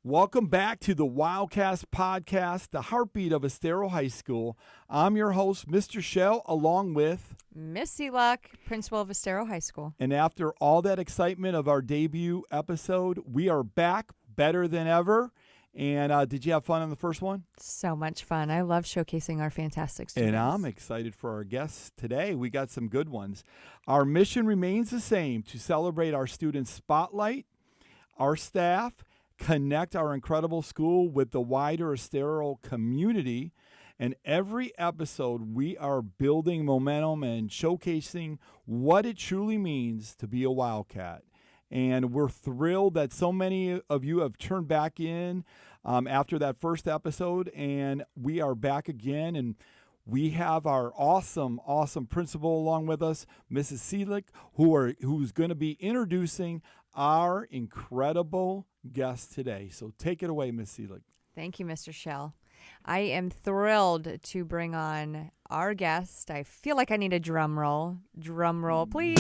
Welcome back to the Wildcast podcast, the heartbeat of Estero High School. I'm your host, Mr. Schell, along with Miss Seluk, principal of Estero High School. And after all that excitement of our debut episode, we are back better than ever. And did you have fun on the first one? So much fun. I love showcasing our fantastic students. And I'm excited for our guests today. We got some good ones. Our mission remains the same: to celebrate our students' spotlight, our staff, connect our incredible school with the wider Estero community. And every episode, we are building momentum and showcasing what it truly means to be a Wildcat. And we're thrilled that so many of you have turned back in after that first episode. And we are back again. And we have our awesome principal along with us, Mrs. Seluk, who's going to be introducing our incredible guest today. So take it away, Miss Seluk. Thank you, Mr. Schell. I am thrilled to bring on our guest. I feel like I need a drum roll. Drum roll, please.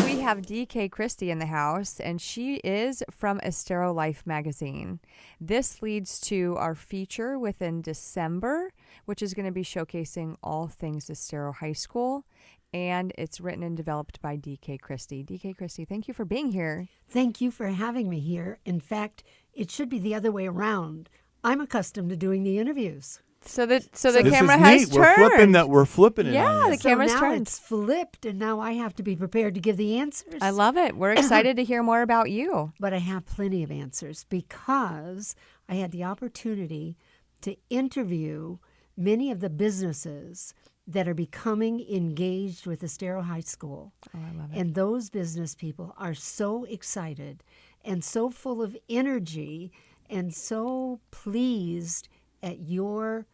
We have DK Christi in the house, and she is from Estero Life magazine. This leads to our feature within December, which is going to be showcasing all things Estero High School. And it's written and developed by DK Christi. DK Christi, thank you for being here. Thank you for having me here. In fact, it should be the other way around. I'm accustomed to doing the interviews. So the This camera is has neat. turned. We're flipping it. Yeah, on you. the camera's now turned. it's flipped, and now I have to be prepared to give the answers. I love it. We're excited to hear more about you. But I have plenty of answers because I had the opportunity to interview many of the businesses that are becoming engaged with Estero High School. Oh, I love it. And those business people are so excited and so full of energy and so pleased at your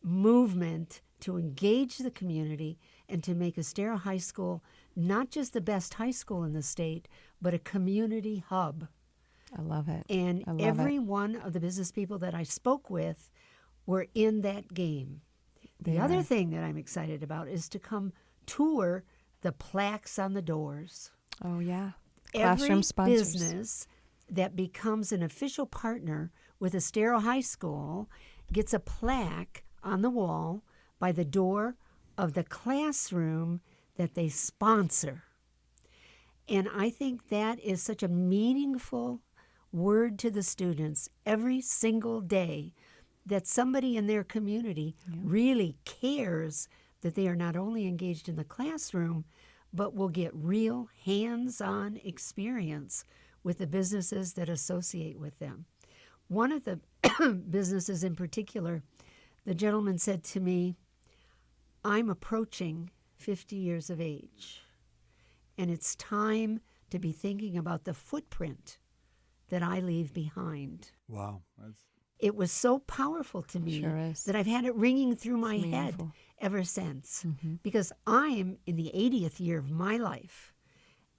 movement to engage the community and to make Estero High School not just the best high school in the state, but a community hub. I love it. And I love every it. one of the business people that I spoke with were in that game. The other are. thing that I'm excited about is to come tour the plaques on the doors. Oh, yeah. Every Classroom sponsors. business that becomes an official partner with Estero High School gets a plaque on the wall by the door of the classroom that they sponsor. And I think that is such a meaningful word to the students every single day, that somebody in their community really cares that they are not only engaged in the classroom, but will get real hands-on experience with the businesses that associate with them. One of the businesses in particular, the gentleman said to me, I'm approaching 50 years of age, and it's time to be thinking about the footprint that I leave behind. Wow. It was so powerful to me Sure is. that I've had it ringing through my It's head meaningful. ever since. Because I'm in the 80th year of my life,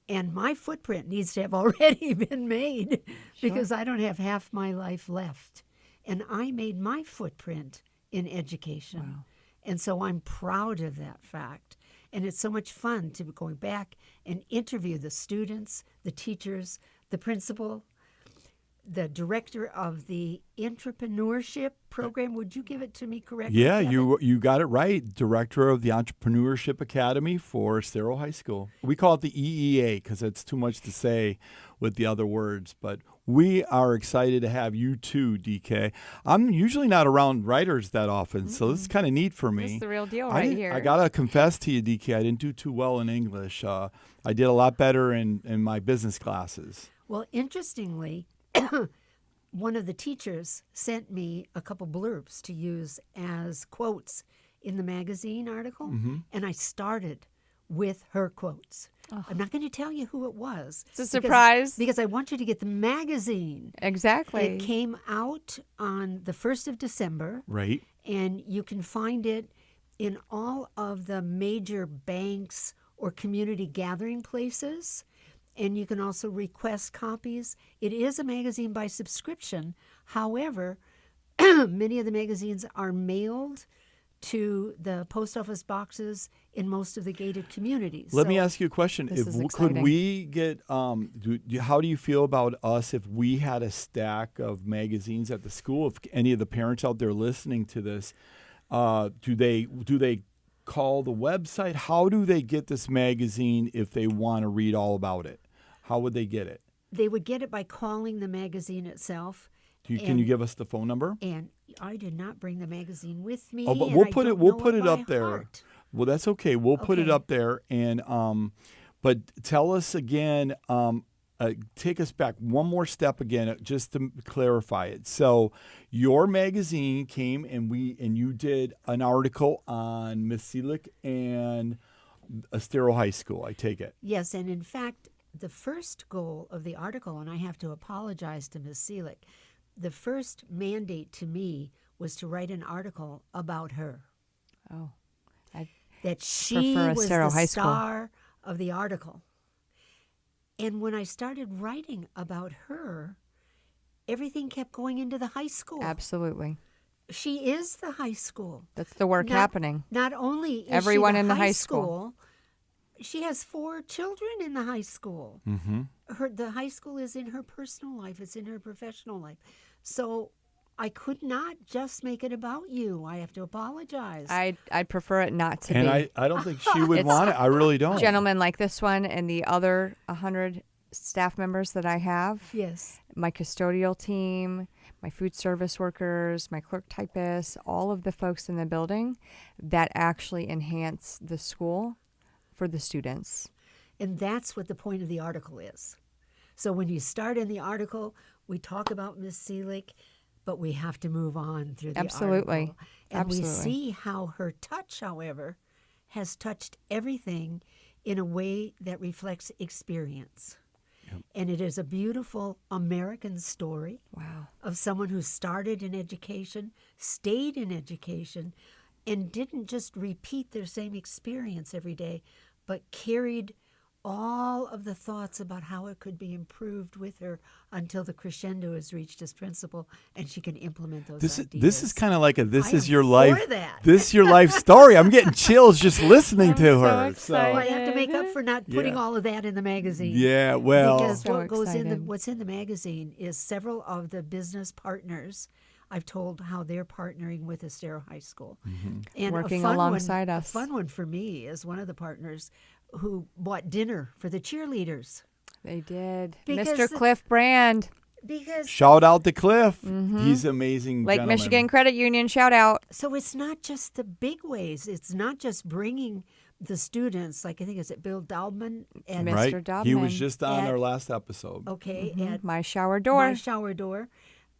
and my footprint needs to have already been made because I don't have half my life left. And I made my footprint in education. Wow. And so I'm proud of that fact. And it's so much fun to be going back and interview the students, the teachers, the principal, the director of the Entrepreneurship program. Would you give it to me correctly? Yeah, Kevin? you got it right. Director of the Entrepreneurship Academy for Estero High School. We call it the EEA because it's too much to say with the other words. But we are excited to have you too, DK. I'm usually not around writers that often, so this is kind of neat for me. This is the real deal I right didn't- here. I got to confess to you, DK, I didn't do too well in English. I did a lot better in my business classes. Well, interestingly, one of the teachers sent me a couple blurbs to use as quotes in the magazine article, and I started with her quotes. I'm not going to tell you who it was. It's a surprise. Because I want you to get the magazine. Exactly. It came out on the 1st of December, Right. and you can find it in all of the major banks or community gathering places. And you can also request copies. It is a magazine by subscription. However, many of the magazines are mailed to the post office boxes in most of the gated communities. Let me ask you a question. This is Could exciting. we get, how do you feel about us if we had a stack of magazines at the school? If any of the parents out there listening to this, do they call the website? How do they get this magazine if they want to read all about it? How would they get it? They would get it by calling the magazine itself. Can you give us the phone number? And I did not bring the magazine with me. Oh, but and we'll I put it. don't We'll know put it by up there. heart. Well, that's okay. We'll put it Okay. up there, and but tell us again. Take us back one more step again, just to clarify it. So, your magazine came, and you did an article on Miss Seluk and Estero High School. I take it. Yes, and in fact, the first goal of the article, and I have to apologize to Ms. Seluk, the first mandate to me was to write an article about her. Oh, I That she prefer was Estero the High School. star of the article. And when I started writing about her, everything kept going into the high school. absolutely. She is the high school. That's the work Not- happening. Not only is Everyone she in the high school. she has 4 children in the high school. Mm-hmm. The high school is in her personal life. It's in her professional life. So I could not just make it about you. I have to apologize. I'd prefer it not to And be. I don't think she would It's- want it. I really don't. Gentlemen like this one and the other 100 staff members that I have, Yes. my custodial team, my food service workers, my clerk typists, all of the folks in the building that actually enhance the school for the students. And that's what the point of the article is. So when you start in the article, we talk about Miss Seluk, but we have to move on through the Absolutely. article. And we Absolutely. see how her touch, however, has touched everything in a way that reflects experience. And it is a beautiful American story Wow. of someone who started in education, stayed in education, and didn't just repeat their same experience every day, but carried all of the thoughts about how it could be improved with her until the crescendo is reached as principal and she can implement those This ideas. is kind of like a this I is am your for life. that. This is your life story. I'm getting chills just listening to so her. excited. Well, I have to make up for not putting Yeah. all of that in the magazine. Yeah, well, Because So what goes in excited. what's in the magazine is several of the business partners. I've told how they're partnering with Estero High School. And Working a fun alongside one, us. A fun one for me is one of the partners who bought dinner for the cheerleaders. They did. Because Mr. the- Cliff Brand, Because shout out to Cliff. He's amazing. Lake gentleman. Michigan Credit Union, shout out. so it's not just the big ways. It's not just bringing the students, like I think is it Bill Daubman at Mr. Right? He was Dobman. just on At- our last episode. okay at My shower door. My shower door.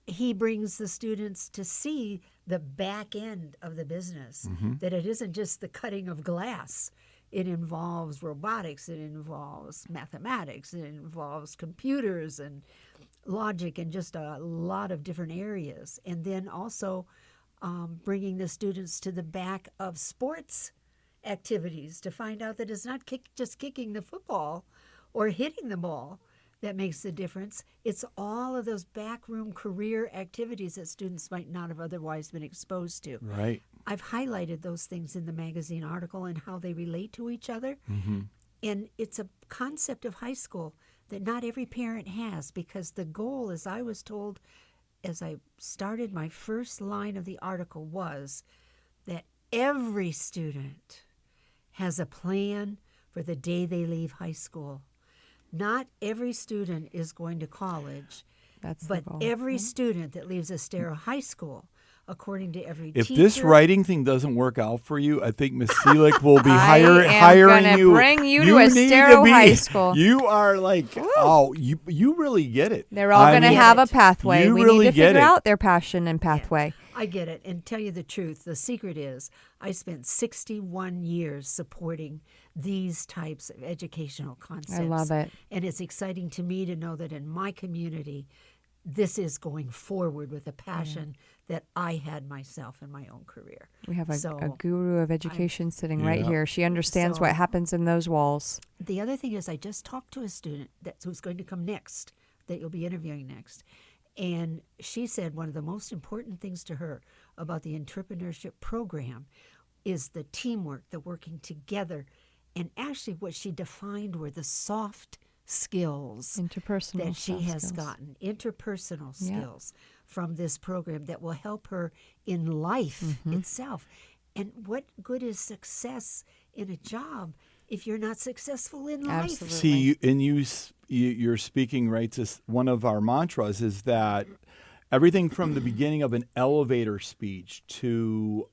He brings the students to see the back end of the business, that it isn't just the cutting of glass. It involves robotics, it involves mathematics, it involves computers and logic and just a lot of different areas. And then also bringing the students to the back of sports activities to find out that it's not just kicking the football or hitting the ball that makes the difference. It's all of those backroom career activities that students might not have otherwise been exposed to. Right. I've highlighted those things in the magazine article and how they relate to each other. And it's a concept of high school that not every parent has, because the goal, as I was told as I started my first line of the article, was that every student has a plan for the day they leave high school. Not every student is going to college, That's the but goal. every student that leaves Estero High School, according to every If teacher. this writing thing doesn't work out for you, I think Miss Seluk will be I am hiring gonna you. bring you to need Estero be- High School. You are like, you really get it. They're all I going to mean, have a pathway. You We really need to get figure it. out their passion and pathway. I get it. And tell you the truth, the secret is I spent 61 years supporting these types of educational concepts. I love it. And it's exciting to me to know that in my community, this is going forward with a passion that I had myself in my own career. We have a So, guru of education sitting right Yeah. here. She understands So- what happens in those walls. The other thing is I just talked to a student who's going to come next, that you'll be interviewing next. And she said one of the most important things to her about the entrepreneurship program is the teamwork, the working together. And actually what she defined were the soft skills Interpersonal that she soft has skills. gotten, interpersonal Yeah. skills from this program that will help her in life Mm-hmm. itself. And what good is success in a job if you're not successful in life? Absolutely. See, you're speaking right to one of our mantras is that everything from the beginning of an elevator speech to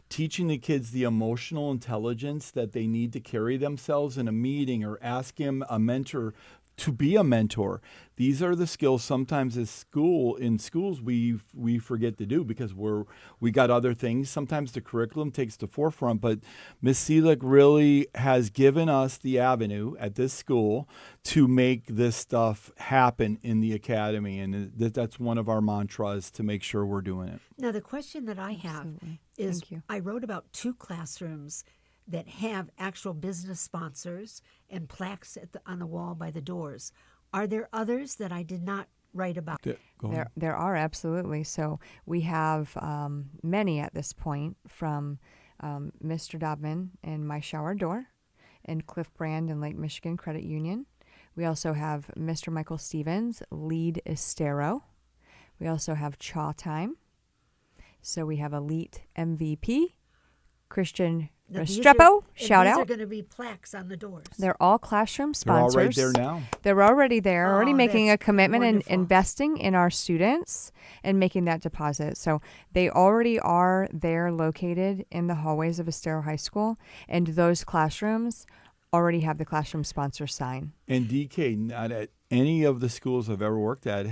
teaching the kids the emotional intelligence that they need to carry themselves in a meeting or asking a mentor to be a mentor. These are the skills sometimes in schools we forget to do because we got other things. Sometimes the curriculum takes the forefront, but Ms. Seluk really has given us the avenue at this school to make this stuff happen in the academy, and that's one of our mantras to make sure we're doing it. Now, the question that I have Absolutely. is, Thank you. I wrote about 2 classrooms that have actual business sponsors and plaques on the wall by the doors. Are there others that I did not write about? Go ahead. There are absolutely. So we have many at this point from Mr. Dobman and My Shower Door and Cliff Brand and Lake Michigan Credit Union. We also have Mr. Michael Stevens, lead Estero. We also have Chaw Time. So we have Elite MVP, Christian Now, these Restrepo, and shout these are out. going to be plaques on the doors. They're all classroom They're all sponsors. right there now. They're already there, already Oh, making a that's commitment and wonderful. investing in our students and making that deposit. So they already are there located in the hallways of Estero High School, and those classrooms already have the classroom sponsor sign. And DK, not at any of the schools I've ever worked at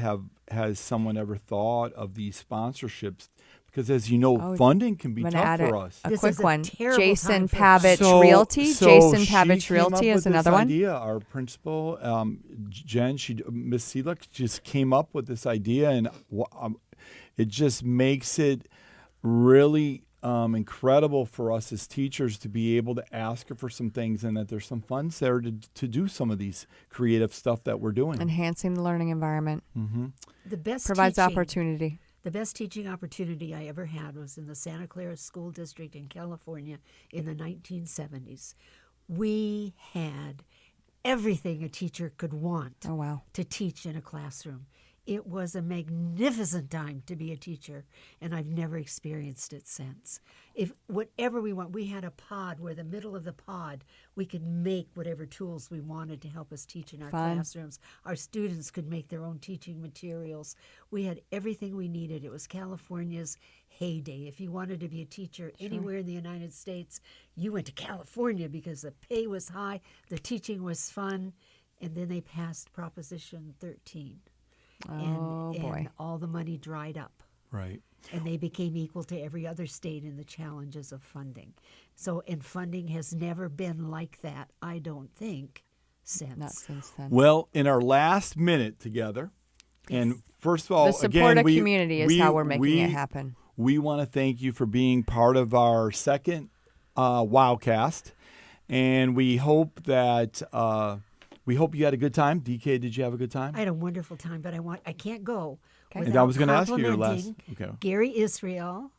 has someone ever thought of these sponsorships? Because as you know, Oh, funding can be I'm tough gonna add for a, us. a This quick is a one. terrible Jason time for Pavich Realty. Jason she Pavich came up Realty with is another this one. idea. Our principal, Jen, Miss Seluk, just came up with this idea, and it just makes it really incredible for us as teachers to be able to ask her for some things, and that there's some funds there to do some of these creative stuff that we're doing. Enhancing the learning environment. Mm-hmm. The best Provides teaching, opportunity. The best teaching opportunity I ever had was in the Santa Clara School District in California in the 1970s. We had everything a teacher could want Oh, wow. to teach in a classroom. It was a magnificent time to be a teacher, and I've never experienced it since. If whatever we want, we had a pod where the middle of the pod, we could make whatever tools we wanted to help us teach in our Fun. classrooms. Our students could make their own teaching materials. We had everything we needed. It was California's heyday. If you wanted to be a teacher anywhere in the United States, you went to California because the pay was high, the teaching was fun, and then they passed Proposition 13. Oh, boy. And all the money dried up, Right. and they became equal to every other state in the challenges of funding. So, and funding has never been like that, I don't think, since. Not since then. Well, in our last minute together, and first of all, The support again, of community is how we're making it happen. We want to thank you for being part of our second Wildcast, and we hope that you had a good time. DK, did you have a good time? I had a wonderful time, but I can't go Okay. without And I was going to ask you your last. complimenting Okay. Gary Israel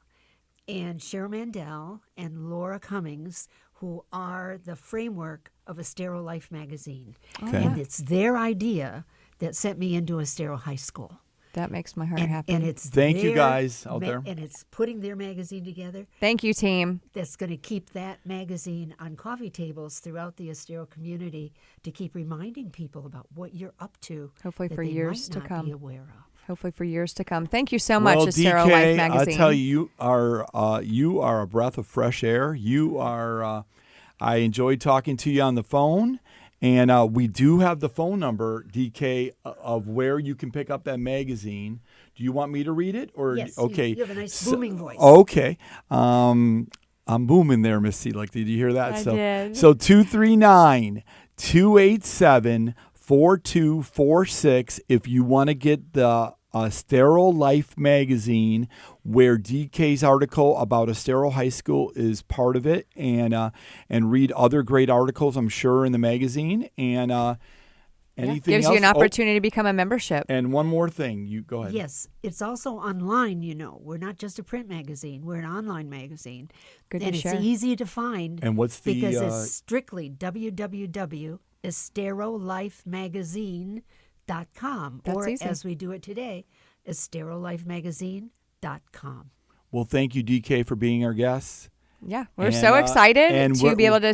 and Cheryl Mandel and Laura Cummings, who are the framework of Estero Life magazine. Okay. And it's their idea that sent me into Estero High School. That makes my heart And, happy. and it's Thank you their guys out there. And it's putting their magazine together Thank you, team. that's going to keep that magazine on coffee tables throughout the Estero community to keep reminding people about what you're up to. Hopefully that for they years might to not come. Be aware of. Hopefully for years to come. Thank you so much, Well, Estero DK, Life magazine. I tell you, you are a breath of fresh air. You are. I enjoyed talking to you on the phone, and we do have the phone number, DK, of where you can pick up that magazine. Do you want me to read it, or Yes, okay? you have a nice booming voice. Okay. I'm booming there, Miss C. Like, did you hear that? I so, did. So 239-287-4246 if you want to get the Estero Life magazine, where DK's article about Estero High School is part of it, and read other great articles, I'm sure, in the magazine, and Anything Gives else? you an opportunity to become a membership. And one more thing. You go ahead. Yes, it's also online, We're not just a print magazine. We're an online magazine. Good and to it's share. easy to find And what's the... because it's strictly www.esterolifemagazine.com. That's Or easy. as we do it today, esterolifemagazine.com. Well, thank you, DK, for being our guest. Yeah, we're And, so excited and to we're- be able to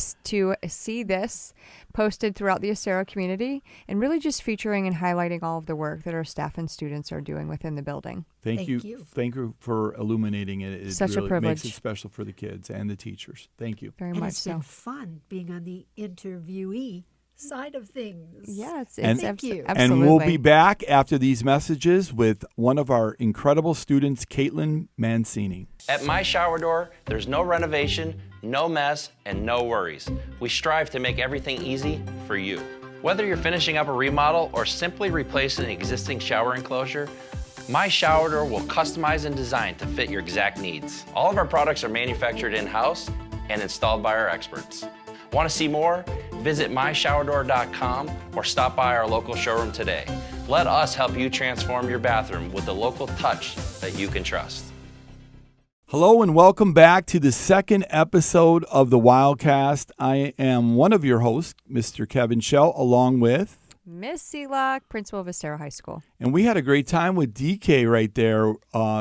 see this posted throughout the Estero community and really just featuring and highlighting all of the work that our staff and students are doing within the building. Thank you. Thank you for illuminating it. It Such a really privilege. makes it special for the kids and the teachers. Thank you. Very And much it's so. been fun being on the interviewee side of things. Yeah, it's Thank you. absolutely. And we'll be back after these messages with one of our incredible students, Kaitlyn Mancini. At My Shower Door, there's no renovation, no mess, and no worries. We strive to make everything easy for you. Whether you're finishing up a remodel or simply replacing an existing shower enclosure, My Shower Door will customize and design to fit your exact needs. All of our products are manufactured in-house and installed by our experts. Want to see more? Visit myshowerdoor.com or stop by our local showroom today. Let us help you transform your bathroom with the local touch that you can trust. Hello and welcome back to the second episode of the Wildcast. I am one of your hosts, Mr. Kevin Schell, along with... Miss Seluk, principal of Estero High School. And we had a great time with DK right there.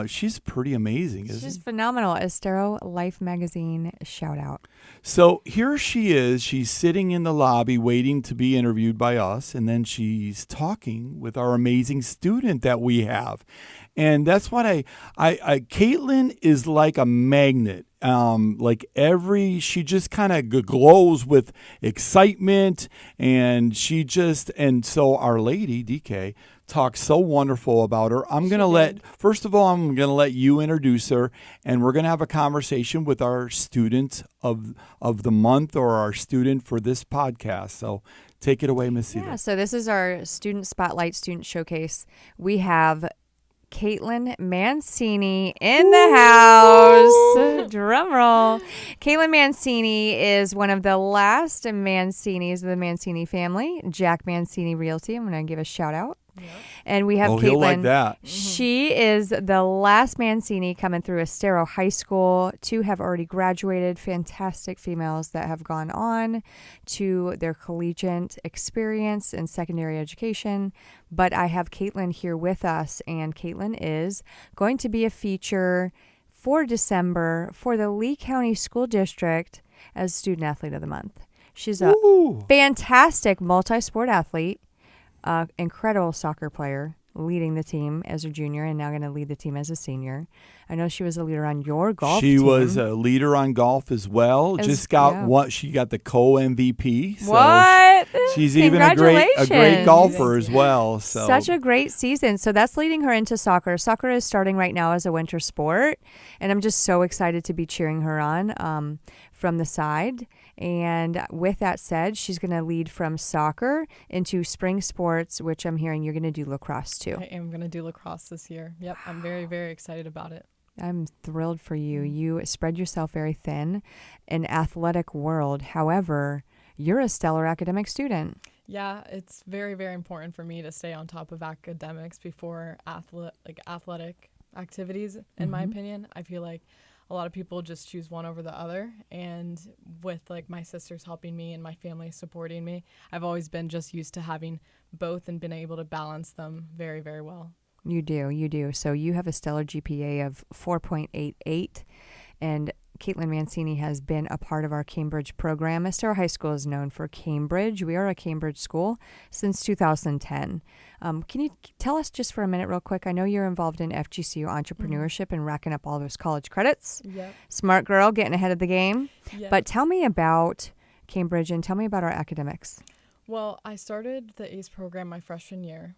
She's pretty amazing, isn't She's she? phenomenal. Estero Life Magazine shout out. So here she is. She's sitting in the lobby waiting to be interviewed by us. And then she's talking with our amazing student that we have. And that's what Kaitlyn is like a magnet. She just kind of glows with excitement, and so our lady, DK, talks so wonderful about her. First of all, I'm going to let you introduce her, and we're going to have a conversation with our student of the month, or our student for this podcast. So take it away, Miss Yeah, Eva. so this is our student spotlight, student showcase. We have Kaitlyn Mancini in the house. Drum roll. Kaitlyn Mancini is one of the last Mancinis of the Mancini family. Jack Mancini Realty. I'm going to give a shout out. Yep. And we have Kaitlyn. He'll like that. She is the last Mancini coming through Estero High School. 2 have already graduated. Fantastic females that have gone on to their collegiate experience and secondary education. But I have Kaitlyn here with us, and Kaitlyn is going to be a feature for December for the Lee County School District as Student Athlete of the Month. She's a fantastic multi-sport athlete. Incredible soccer player, leading the team as a junior and now going to lead the team as a senior. I know she was a leader on your golf team. She was a leader on golf as well. She got the co-MVP. So what? She's even a great golfer as well. So. Such a great season. So that's leading her into soccer. Soccer is starting right now as a winter sport, and I'm just so excited to be cheering her on from the side. And with that said, she's going to lead from soccer into spring sports, which I'm hearing you're going to do lacrosse too. I am going to do lacrosse this year. Yep, I'm very, very excited about it. I'm thrilled for you. You spread yourself very thin in athletic world. However, you're a stellar academic student. Yeah, it's very, very important for me to stay on top of academics before athletic activities, in my opinion. I feel like a lot of people just choose one over the other, and with my sisters helping me and my family supporting me, I've always been just used to having both and been able to balance them very, very well. You do. So you have a stellar GPA of 4.88, and Kaitlyn Mancini has been a part of our Cambridge program. Estero High School is known for Cambridge. We are a Cambridge school since 2010. Can you tell us just for a minute real quick? I know you're involved in FGCU entrepreneurship and racking up all those college credits. Yep. Smart girl, getting ahead of the game. Yep. But tell me about Cambridge and tell me about our academics. Well, I started the ACE program my freshman year.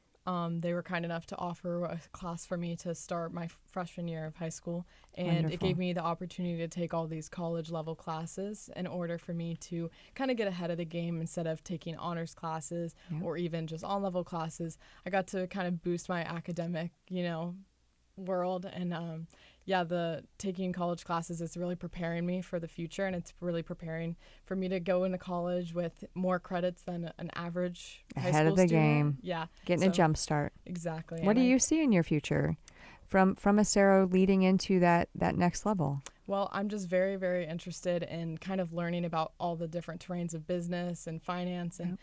They were kind enough to offer a class for me to start my freshman year of high school, and Wonderful. It gave me the opportunity to take all these college level classes in order for me to kind of get ahead of the game instead of taking honors classes or even just on level classes. I got to kind of boost my academic, world, and the taking college classes is really preparing me for the future, and it's really preparing for me to go into college with more credits than an average high Ahead school of the student. game. Yeah. Getting a jump start. Exactly. What do you see in your future from Estero leading into that next level? Well, I'm just very, very interested in kind of learning about all the different terrains of business and finance and,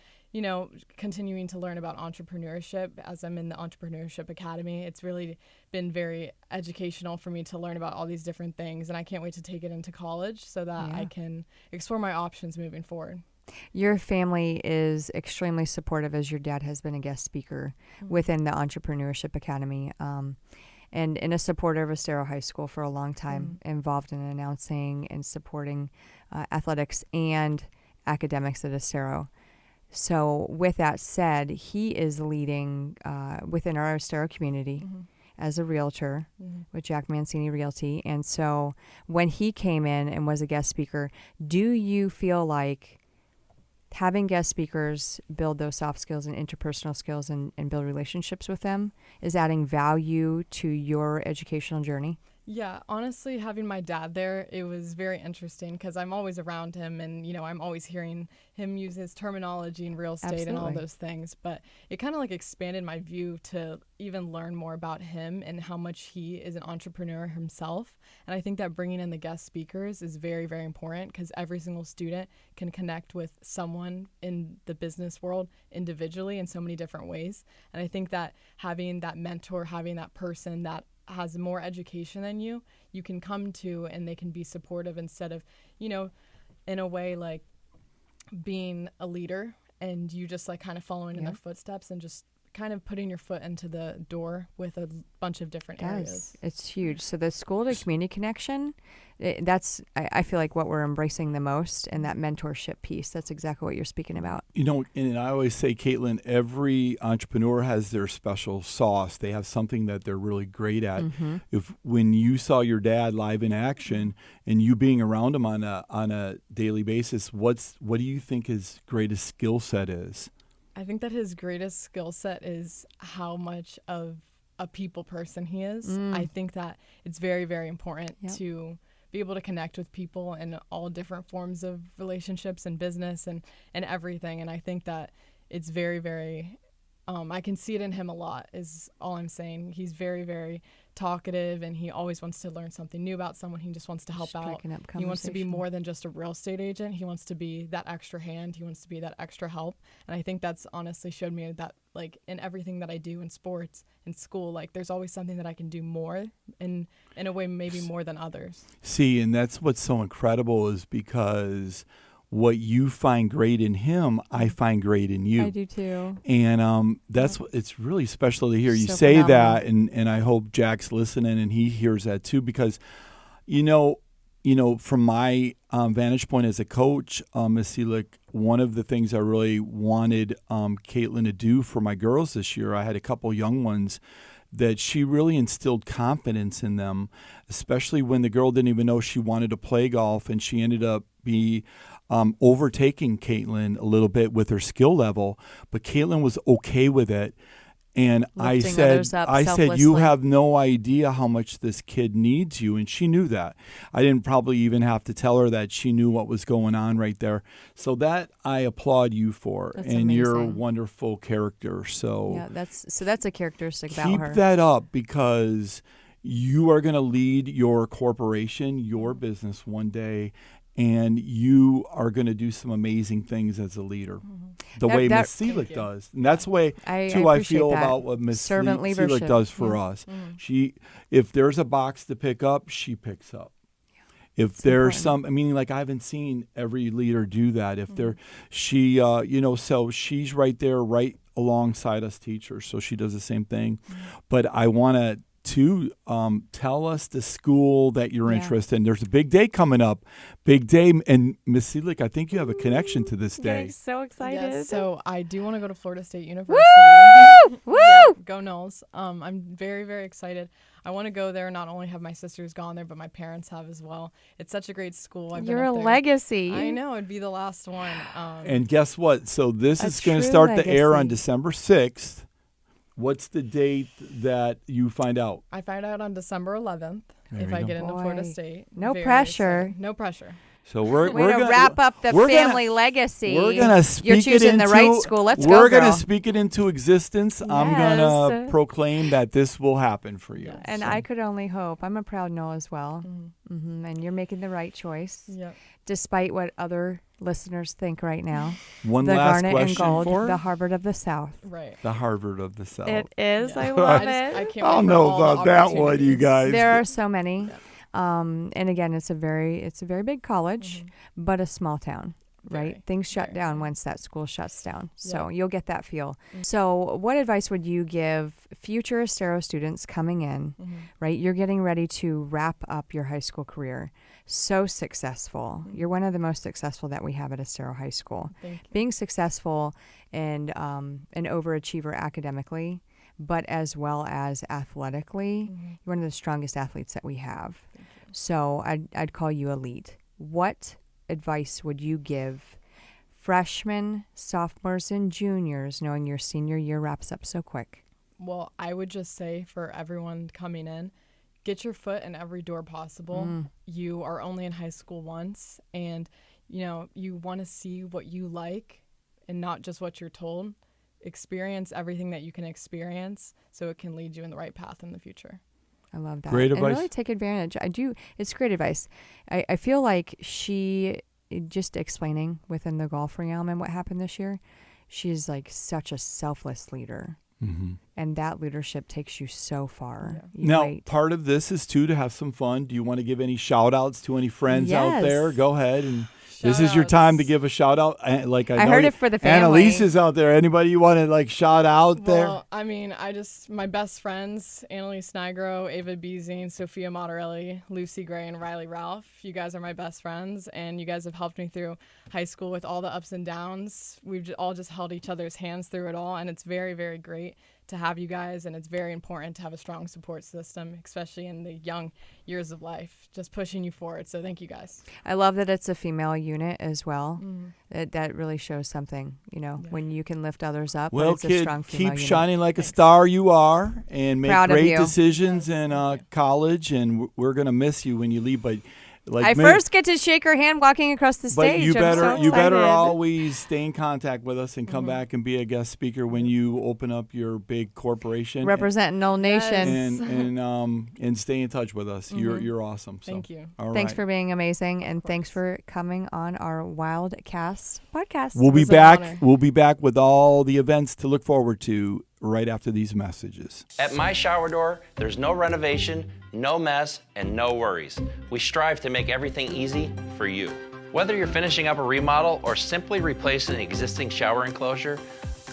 continuing to learn about entrepreneurship as I'm in the Entrepreneurship Academy. It's really been very educational for me to learn about all these different things, and I can't wait to take it into college so that I can explore my options moving forward. Your family is extremely supportive, as your dad has been a guest speaker within the Entrepreneurship Academy. And a supporter of Estero High School for a long time, involved in announcing and supporting athletics and academics at Estero. So with that said, he is leading within our Estero community as a realtor with Jack Mancini Realty. And so when he came in and was a guest speaker, do you feel like having guest speakers build those soft skills and interpersonal skills and build relationships with them is adding value to your educational journey? Yeah, honestly, having my dad there, it was very interesting because I'm always around him and, I'm always hearing him use his terminology in real estate and all those things. But it kind of like expanded my view to even learn more about him and how much he is an entrepreneur himself. And I think that bringing in the guest speakers is very, very important because every single student can connect with someone in the business world individually in so many different ways. And I think that having that mentor, having that person that has more education than you can come to, and they can be supportive instead of, in a way like being a leader and you just like kind of following in their footsteps and just kind of putting your foot into the door with a bunch of different areas. It's huge. So the school to community connection, that's, I feel like what we're embracing the most, and that mentorship piece, that's exactly what you're speaking about. And I always say, Kaitlyn, every entrepreneur has their special sauce. They have something that they're really great at. When you saw your dad live in action and you being around him on a daily basis, what do you think his greatest skill set is? I think that his greatest skill set is how much of a people person he is. I think that it's very, very important to be able to connect with people in all different forms of relationships and business and everything. And I think that it's very, very, I can see it in him a lot is all I'm saying. He's very, very talkative, and he always wants to learn something new about someone. He just wants to help out. He wants to be more than just a real estate agent. He wants to be that extra hand. He wants to be that extra help. And I think that's honestly showed me that, like, in everything that I do in sports, in school, like, there's always something that I can do more in a way, maybe more than others. See, and that's what's so incredible is because what you find great in him, I find great in you. I do too. And that's what it's really special to hear you So say phenomenal. that, and I hope Jack's listening and he hears that too, because from my vantage point as a coach, Ms. Seluk, one of the things I really wanted Kaitlyn to do for my girls this year, I had a couple young ones that she really instilled confidence in them, especially when the girl didn't even know she wanted to play golf, and she ended up overtaking Kaitlyn a little bit with her skill level, but Kaitlyn was okay with it. And I said, you have no idea how much this kid needs you. And she knew that. I didn't probably even have to tell her that. She knew what was going on right there. So that I applaud you for. That's and amazing. You're a wonderful character. So yeah, that's a characteristic about her. Keep that up, because you are going to lead your corporation, your business one day, and you are going to do some amazing things as a leader, the way Miss Seluk does. And that's the way, I feel about what Miss Seluk does for us. If there's a box to pick up, she picks up. If there's I haven't seen every leader do that. If so she's right there, right alongside us teachers. So she does the same thing. But I want to tell us the school that you're interested in. There's a big day coming up. Big day. And Miss Seluk, I think you have a connection to this day. I'm so excited. Yes, so I do want to go to Florida State University. Woo! Woo! Yeah, go Noles. I'm very, very excited. I want to go there. Not only have my sisters gone there, but my parents have as well. It's such a great school. You're a legacy. I know. It'd be the last one. And guess what? So this is going to start to air on December 6th. What's the date that you find out? I find out on December 11th There if we I go. get into Florida Boy. State. No Very pressure. excited. No pressure. So we're Way to gonna wrap up the we're gonna- family legacy. We're gonna speak You're it choosing into the right school. Let's We're go, gonna girl. speak it into existence. I'm gonna Yes. proclaim that this will happen for you. Yes. And So, I could only hope. I'm a proud no as well. Mhm. And you're making the right choice, Yep. despite what other listeners think right now. one The last Garnet and question Gold, for the Harvard of the South. Right. the Harvard of the South. It is. Yeah. I love I it. can't I wait don't for know all the about that one, you opportunities. guys. There are so many. And again, it's a very big college, but a small town, right? Very, Things shut very. down once that school shuts down. So Yep. you'll get that feel. So what advice would you give future Estero students coming in, right? You're getting ready to wrap up your high school career. So successful. You're one of the most successful that we have at Estero High School. Thank you. Being successful and an overachiever academically, but as well as athletically, you're one of the strongest athletes that we have. So I'd call you elite. What advice would you give freshmen, sophomores, and juniors, knowing your senior year wraps up so quick? Well, I would just say for everyone coming in, get your foot in every door possible. You are only in high school once, and you want to see what you like and not just what you're told. Experience everything that you can experience so it can lead you in the right path in the future. I love that. Great and advice. really take advantage. I do. It's great advice. I feel like she, just explaining within the golf realm and what happened this year, she's like such a selfless leader. And that leadership takes you so far. You Now, wait. part of this is too to have some fun. Do you want to give any shout outs to any friends out there? Yes. Go ahead, and this is your time to give a shout out. Like I know heard it for the family. Annalise is out there. Anybody you want to like shout out there? Well, I mean, my best friends, Annalise Nigro, Ava Beezing, Sophia Monterelli, Lucy Gray, and Riley Ralph. You guys are my best friends, and you guys have helped me through high school with all the ups and downs. We've all just held each other's hands through it all, and it's very, very great to have you guys, and it's very important to have a strong support system, especially in the young years of life, just pushing you forward. So thank you guys. I love that it's a female unit as well. That really shows something, when you can lift others up. but Well, it's a kid, strong female keep unit. shining like a star you are, and make Proud of great you. decisions in college. And we're gonna miss you when you leave. But like I me- first get to shake her hand walking across the But stage. you I'm better so you better excited. always stay in contact with us and come back and be a guest speaker when you open up your big corporation. Representing Old Nation. And stay in touch with us. You're awesome. So. Thank you. All Thanks right. for being amazing, and thanks for coming on our Wildcast podcast. We'll be was an back. honor. We'll be back with all the events to look forward to right after these messages. At My Shower Door, there's no renovation, no mess, and no worries. We strive to make everything easy for you. Whether you're finishing up a remodel or simply replacing an existing shower enclosure,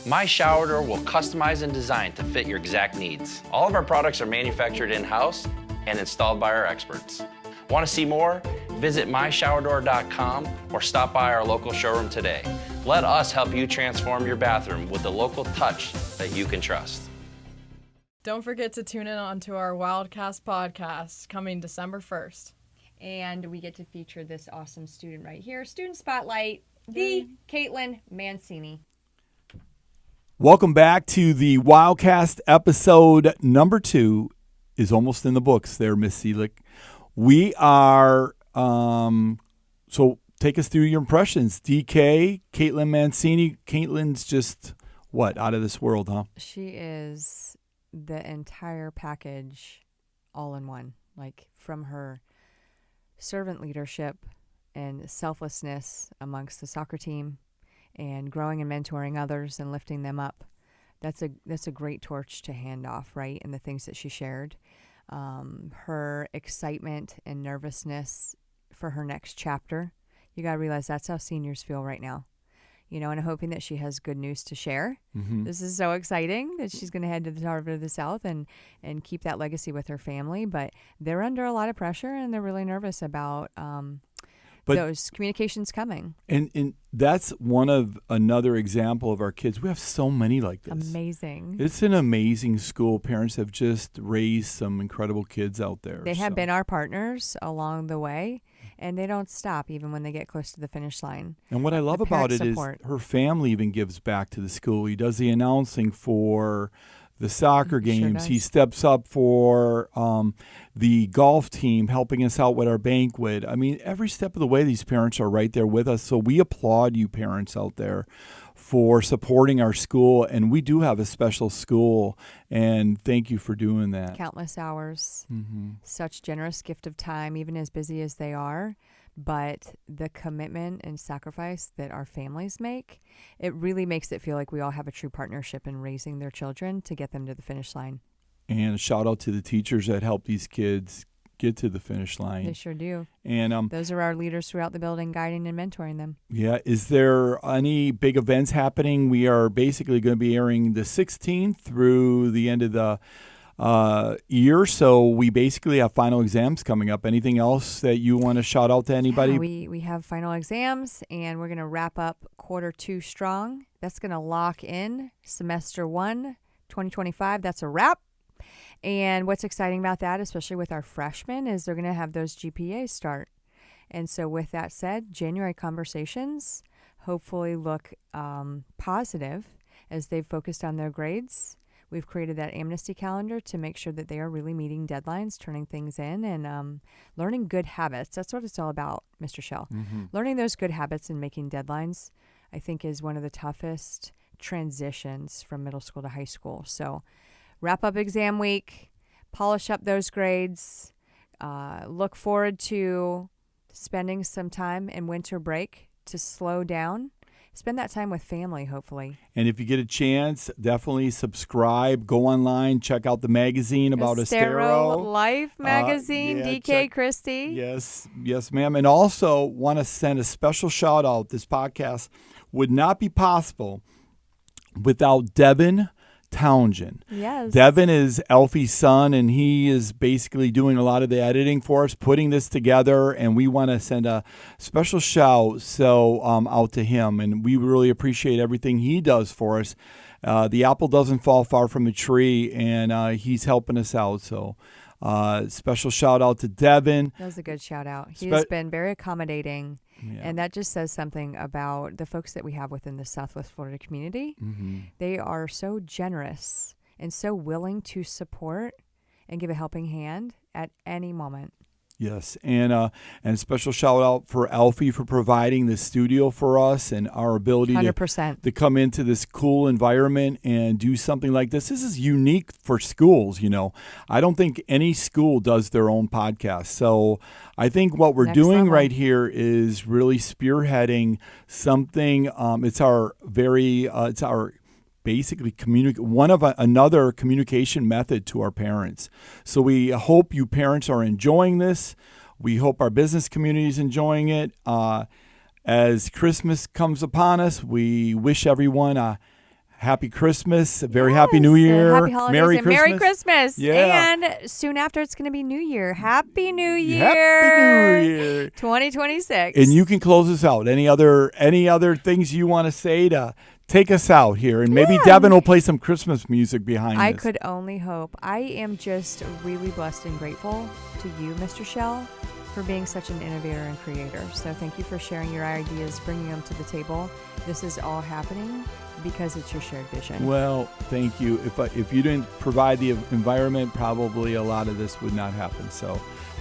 My Shower Door will customize and design to fit your exact needs. All of our products are manufactured in-house and installed by our experts. Want to see more? Visit myshowerdoor.com or stop by our local showroom today. Let us help you transform your bathroom with the local touch that you can trust. Don't forget to tune in onto our Wildcast podcast coming December 1st. And we get to feature this awesome student right here. Student Spotlight, the Kaitlyn Mancini. Welcome back to the Wildcast episode number 2 is almost in the books there, Miss Seluk. We are, so take us through your impressions. DK, Kaitlyn Mancini. Kaitlyn's just, out of this world, huh? She is the entire package all in one. Like from her servant leadership and selflessness amongst the soccer team and growing and mentoring others and lifting them up. That's a great torch to hand off, right? And the things that she shared. Her excitement and nervousness for her next chapter. You got to realize that's how seniors feel right now. And hoping that she has good news to share. This is so exciting that she's going to head to the Harvard of the South and keep that legacy with her family. But they're under a lot of pressure, and they're really nervous about those communications coming. And that's another example of our kids. We have so many like this. Amazing. It's an amazing school. Parents have just raised some incredible kids out there. They have been our partners along the way, and they don't stop even when they get close to the finish line. And what I love about it is her family even gives back to the school. He does the announcing for the soccer He sure games. He does. steps up for the golf team, helping us out with our banquet. I mean, every step of the way, these parents are right there with us. So we applaud you parents out there for supporting our school. And we do have a special school, and thank you for doing that. Countless hours, Mm-hmm. such generous gift of time, even as busy as they are. But the commitment and sacrifice that our families make, it really makes it feel like we all have a true partnership in raising their children to get them to the finish line. And a shout out to the teachers that help these kids get to the finish line. They sure do. And Those are our leaders throughout the building, guiding and mentoring them. yeah, is there any big events happening? We are basically going to be airing the 16th through the end of the year, so we basically have final exams coming up. Anything else that you want to shout out to anybody? Yeah, we have final exams, and we're going to wrap up quarter 2 strong. That's going to lock in semester 1, 2025. That's a wrap. And what's exciting about that, especially with our freshmen, is they're going to have those GPAs start. And so with that said, January conversations hopefully look positive as they've focused on their grades. We've created that amnesty calendar to make sure that they are really meeting deadlines, turning things in, and learning good habits. That's what it's all about, Mr. Schell. Mm-hmm. Learning those good habits and making deadlines, I think, is one of the toughest transitions from middle school to high school. So wrap up exam week, polish up those grades, look forward to spending some time in winter break to slow down. Spend that time with family, hopefully. And if you get a chance, definitely subscribe. Go online, check out the magazine about Estero. Life magazine, yeah, DK Christi. Yes, ma'am. And also want to send a special shout out. This podcast would not be possible without Devin Townsend. Yes. Devin is Elfie's son, and he is basically doing a lot of the editing for us, putting this together, and we want to send a special shout out to him, and we really appreciate everything he does for us. The apple doesn't fall far from the tree, and he's helping us out, so special shout out to Devin. That was a good shout out. He has been very accommodating. Yeah. And that just says something about the folks that we have within the Southwest Florida community. Mm-hmm. They are so generous and so willing to support and give a helping hand at any moment. Yes, and a special shout out for Alfie for providing the studio for us and our ability 100%. to come into this cool environment and do something like this. This is unique for schools, you know. I don't think any school does their own podcast. So I think what we're doing level. right here is really spearheading something. It's our basically another communication method to our parents. So we hope you parents are enjoying this. We hope our business community is enjoying it. As Christmas comes upon us, we wish everyone a happy Christmas, a very happy New Year, happy holidays, Merry Christmas. Yeah. And soon after, it's going to be New Year. Happy New Year. Happy New Year. 2026. And you can close us out. Any other things you want to say to take us out here? And maybe Devin will play some Christmas music behind us. I could only hope. I am just really blessed and grateful to you, Mr. Schell, for being such an innovator and creator. So thank you for sharing your ideas, bringing them to the table. This is all happening because it's your shared vision. Well, thank you. If you didn't provide the environment, probably a lot of this would not happen. So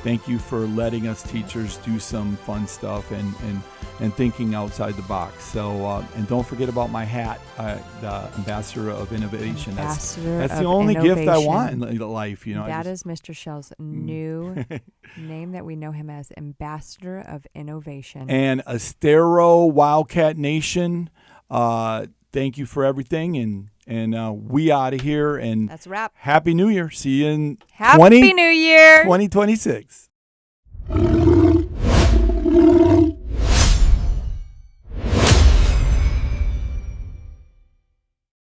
thank you for letting us teachers do some fun stuff and thinking outside the box. So and don't forget about my hat, the Ambassador of Innovation. That's the only gift I want in life. You know, that is Mr. Schell's new name that we know him as, Ambassador of Innovation. And Estero Wildcat Nation. Thank you for everything, and we out of here. And that's a wrap. Happy New Year. See you in Happy New Year 2026.